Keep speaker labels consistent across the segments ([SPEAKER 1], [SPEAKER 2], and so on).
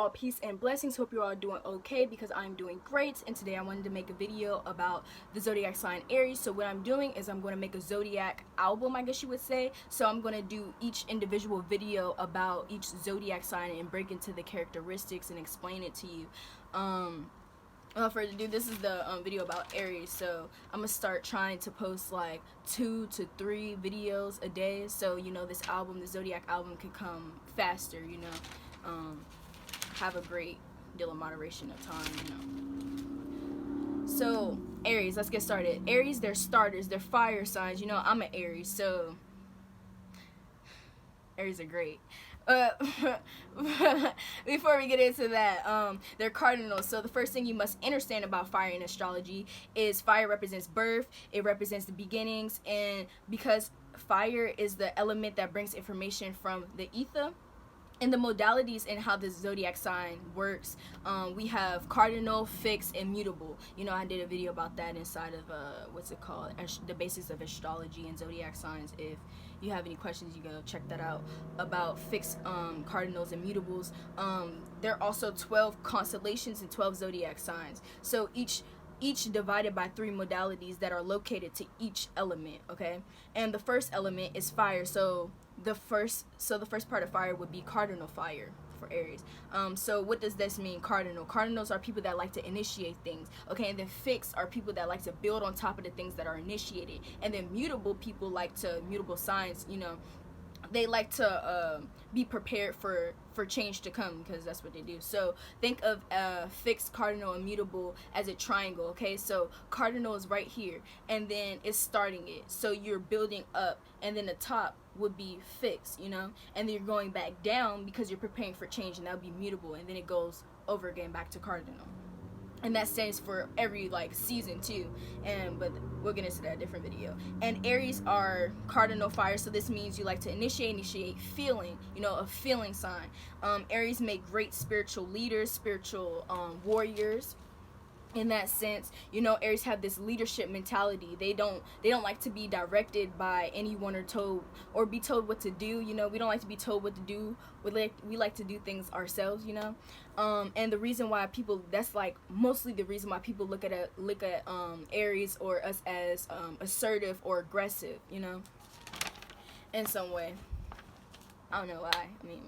[SPEAKER 1] all peace and blessings. Hope you're all doing okay because I'm doing great. And today I wanted to make a video about the zodiac sign Aries. So what I'm doing is I'm going to make a zodiac album, I guess you would say. So I'm going to do each individual video about each zodiac sign and break into the characteristics and explain it to you. Without further ado, this is the video about Aries. So I'm gonna start trying to post like 2 to 3 videos a day, so you know this album, the zodiac album, can come faster, you know. Have a great deal of moderation of time, you know. So Aries, let's get started. Aries, they're starters, they're fire signs. You know, I'm an Aries, so Aries are great. Before we get into that, they're cardinals. So the first thing you must understand about fire in astrology is fire represents birth, it represents the beginnings, and because fire is the element that brings information from the ether. And the modalities and how the zodiac sign works, we have cardinal, fixed, and mutable. You know, I did a video about that inside of what's it called, the basics of astrology and zodiac signs. If you have any questions, you go check that out about fixed, cardinals, and mutables. There are also 12 constellations and 12 zodiac signs. So each divided by 3 modalities that are located to each element. Okay, and the first element is fire. So the first part of fire would be cardinal fire for Aries. So what does this mean? Cardinals are people that like to initiate things. Okay, and then fixed are people that like to build on top of the things that are initiated. And then mutable people mutable signs, you know, they like to be prepared for change to come, because that's what they do. So think of fixed, cardinal, and mutable as a triangle. Okay, so cardinal is right here, and then it's starting it, so you're building up, and then the top would be fixed, you know, and then you're going back down because you're preparing for change, and that would be mutable, and then it goes over again back to cardinal. And that stands for every like season too, but we'll get into that in a different video. And Aries are cardinal fire, so this means you like to initiate feeling, you know, a feeling sign. Aries make great spiritual leaders, spiritual warriors. In that sense, you know, Aries have this leadership mentality. They don't like to be directed by anyone or be told what to do. You know, we don't like to be told what to do. We like to do things ourselves, you know. And the reason why that's like mostly the reason why people look at Aries or us as assertive or aggressive, you know, in some way. I don't know why. I mean,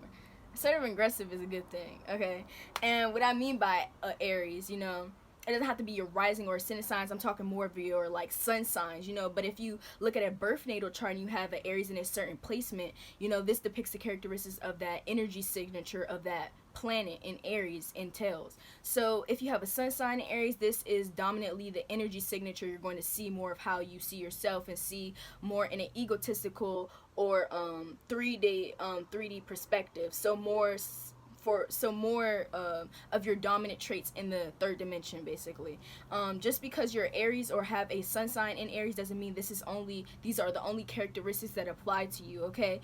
[SPEAKER 1] assertive and aggressive is a good thing, okay? And what I mean by Aries, you know, it doesn't have to be your rising or ascendant signs. I'm talking more of your like sun signs, you know. But if you look at a birth natal chart and you have an Aries in a certain placement, you know, this depicts the characteristics of that energy signature of that planet in Aries entails. So if you have a sun sign in Aries, this is dominantly the energy signature. You're going to see more of how you see yourself and see more in an egotistical or 3D perspective. So more of your dominant traits in the 3rd dimension, basically. Just because you're Aries or have a sun sign in Aries doesn't mean these are the only characteristics that apply to you, okay?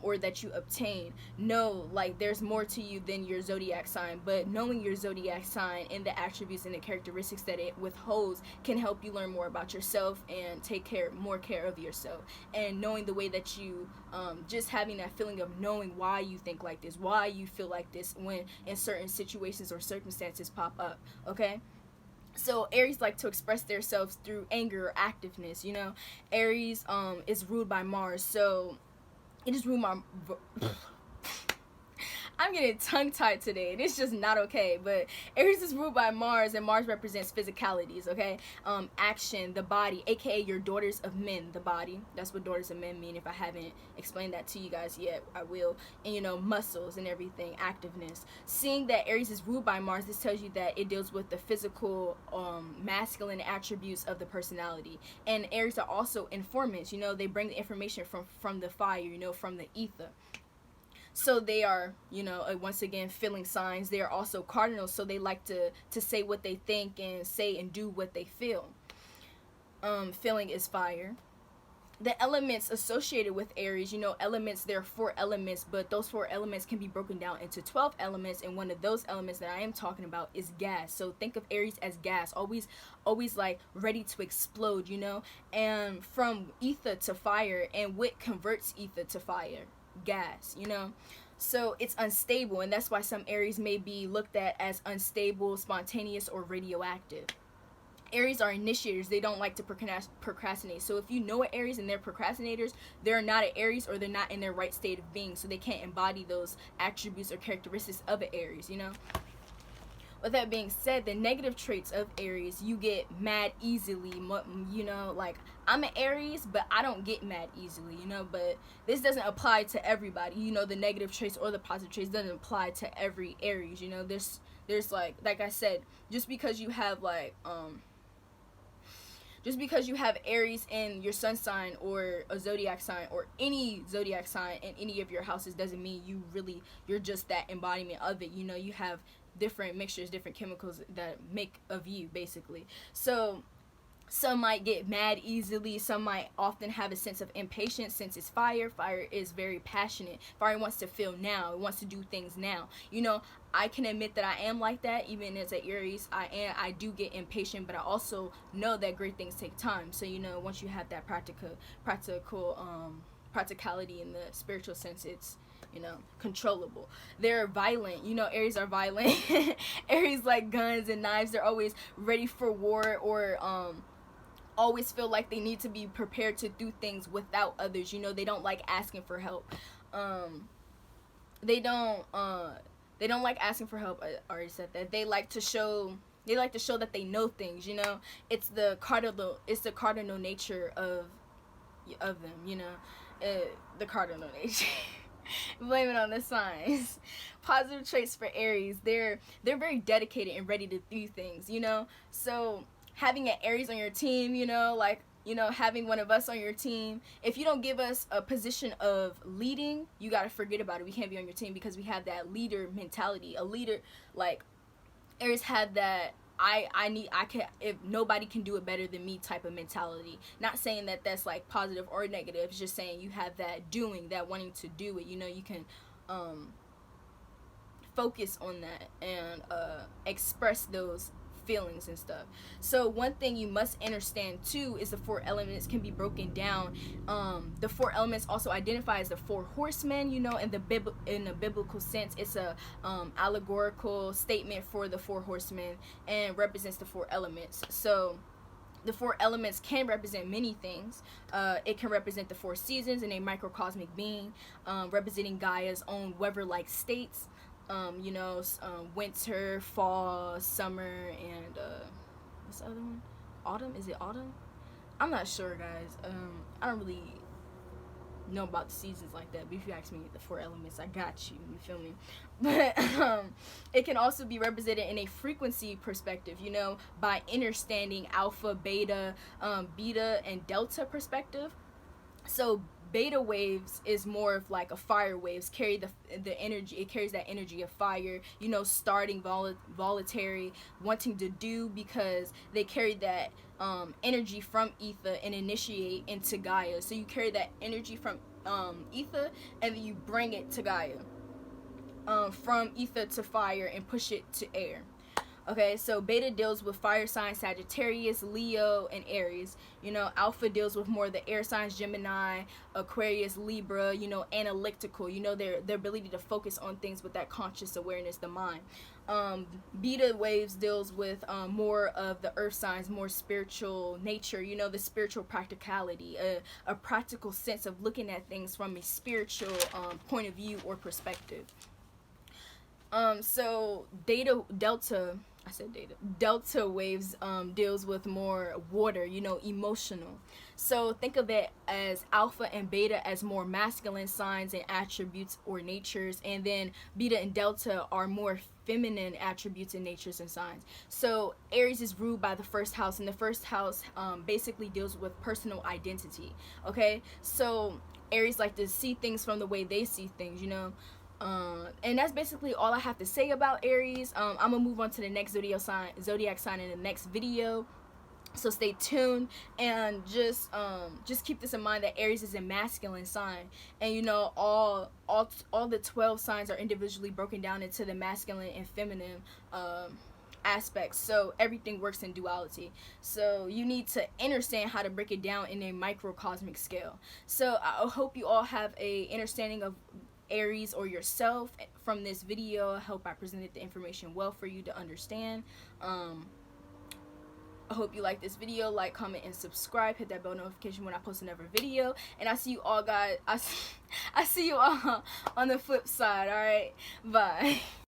[SPEAKER 1] Or that you obtain. No, like there's more to you than your zodiac sign, but knowing your zodiac sign and the attributes and the characteristics that it withholds can help you learn more about yourself and take more care of yourself. And knowing the way that you just having that feeling of knowing why you think like this, why you feel like this when in certain situations or circumstances pop up, okay? So Aries like to express themselves through anger or activeness, you know. Aries is ruled by Mars, so it is ruled by I'm getting tongue-tied today, and it's just not okay. But Aries is ruled by Mars, and Mars represents physicalities, okay? Action, the body, aka your daughters of men, the body. That's what daughters of men mean. If I haven't explained that to you guys yet, I will. And, you know, muscles and everything, activeness. Seeing that Aries is ruled by Mars, this tells you that it deals with the physical, masculine attributes of the personality. And Aries are also informants, you know. They bring the information from the fire, you know, from the ether. So they are, you know, once again, feeling signs. They are also cardinals, so they like to say what they think and say and do what they feel. Feeling is fire. The elements associated with Aries, you know, elements, there are 4 elements, but those 4 elements can be broken down into 12 elements, and one of those elements that I am talking about is gas. So think of Aries as gas, always like ready to explode, you know, and from ether to fire. And what converts ether to fire? Gas, you know. So it's unstable, and that's why some Aries may be looked at as unstable, spontaneous, or radioactive. Aries are initiators. They don't like to procrastinate. So if you know an Aries and they're procrastinators, they're not an Aries, or they're not in their right state of being. So they can't embody those attributes or characteristics of an Aries, you know? With that being said, the negative traits of Aries, you get mad easily, you know, like I'm an Aries, but I don't get mad easily, you know, but this doesn't apply to everybody, you know, the negative traits or the positive traits doesn't apply to every Aries, you know, there's like I said, just because you have Aries in your sun sign or a zodiac sign or any zodiac sign in any of your houses doesn't mean you're just that embodiment of it. You know, you have different mixtures, different chemicals that make of you, basically. So some might get mad easily. Some might often have a sense of impatience since it's fire. Fire is very passionate. Fire wants to feel now. It wants to do things now. You know, I can admit that I am like that. Even as an Aries, I do get impatient, but I also know that great things take time. So, you know, once you have that practicality in the spiritual sense, it's, you know, controllable. They're violent. You know, Aries are violent. Aries like guns and knives. They're always ready for war, or always feel like they need to be prepared to do things without others. You know, they don't like asking for help. They don't like asking for help. I already said that. They like to show that they know things, you know. It's the cardinal nature of them, you know. The cardinal nature. Blame it on the signs. Positive traits for Aries. They're very dedicated and ready to do things, you know. So having an Aries on your team, you know, like, you know, having one of us on your team, if you don't give us a position of leading, you got to forget about it. We can't be on your team because we have that leader mentality. A leader, like, Aries had that if nobody can do it better than me type of mentality. Not saying that that's like positive or negative. It's just saying you have that doing, that wanting to do it. You know, you can focus on that and express those feelings and stuff. So one thing you must understand too is the four elements can be broken down. The four elements also identify as the four horsemen, you know, in the biblical sense. It's a allegorical statement for the four horsemen and represents the four elements. So the four elements can represent many things. It can represent the four seasons in a microcosmic being, representing Gaia's own weather-like states. You know, winter, fall, summer, and what's the other one? Autumn? Is it autumn? I'm not sure, guys. I don't really know about the seasons like that, but if you ask me the four elements, I got you. You feel me? But it can also be represented in a frequency perspective, you know, by understanding alpha, beta, beta, and delta perspective. So beta waves is more of like a fire waves, carry the energy. It carries that energy of fire, you know, starting voluntary, wanting to do, because they carry that energy from ether and initiate into Gaia. So you carry that energy from ether and then you bring it to Gaia, from ether to fire and push it to air. Okay, so beta deals with fire signs Sagittarius, Leo, and Aries. You know, alpha deals with more the air signs Gemini, Aquarius, Libra, you know, analytical, you know, their ability to focus on things with that conscious awareness, the mind. Beta waves deals with more of the earth signs, more spiritual nature, you know, the spiritual practicality, a practical sense of looking at things from a spiritual point of view or perspective. So delta waves deals with more water, you know, emotional. So think of it as alpha and beta as more masculine signs and attributes or natures, and then beta and delta are more feminine attributes and natures and signs. So Aries is ruled by the first house, and the first house basically deals with personal identity. Okay, so Aries like to see things from the way they see things, you know. And that's basically all I have to say about Aries. I'm gonna move on to the next zodiac sign in the next video. So stay tuned and just keep this in mind that Aries is a masculine sign, and you know all the 12 signs are individually broken down into the masculine and feminine aspects. So everything works in duality. So you need to understand how to break it down in a microcosmic scale. So I hope you all have a understanding of Aries or yourself from this video. I hope I presented the information well for you to understand. I hope you like this video. Like, comment, and subscribe. Hit that bell notification when I post another video. And I see you all, guys. I see you all on the flip side. All right, bye.